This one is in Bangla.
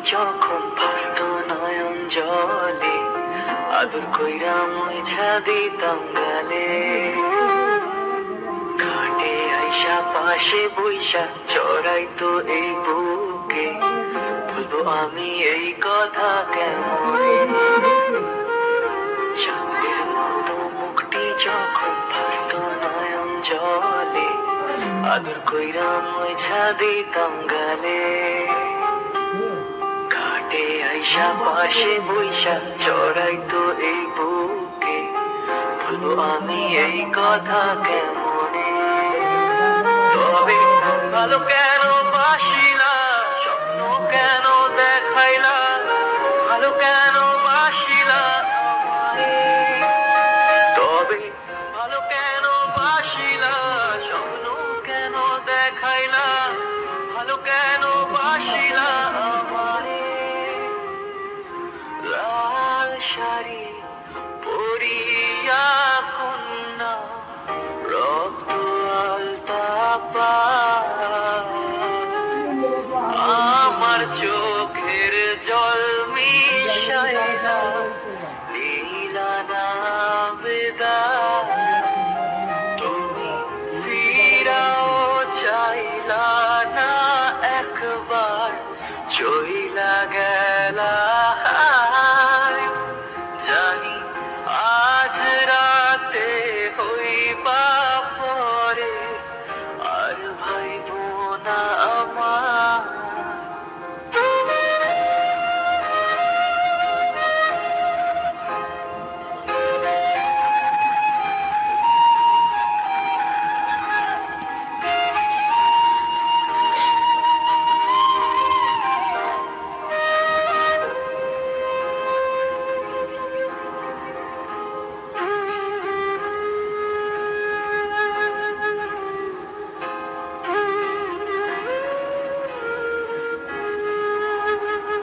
যখন ভাসত নয়ন জলে, আদর কইরা মুইছা দিতাম গালে। ঘাটে আইসা পাশে বইসা চড়াইতো এই বুকে, বলবো আমি এই কথা কেমনে। চাঁদের মতো মুখটি যখন ভাসত নয়ন জলে, আদর কইরা মুইছা দিতাম গালে। ঘাটে আইসা পাশে বইসা চড়াইতো এই বুকে, বলবো আমি এই কথা কেমনে। তবে ভালো কেন বাসিলা, স্বপ্ন কেন দেখাইলা, ভালো কেন বাসিলা আমারে। তবে ভালো কেন বাসিলা, স্বপ্ন কেন দেখাইলা, ভালো কেন বাসিলা আমারে। লাল শাড়ি পরিয়া কন্যা, রক্ত আলতা পা, আমার চোখের জল মিশাইলা নীলা না বেদা। তুমি ফিরাও চাইলা না একবার,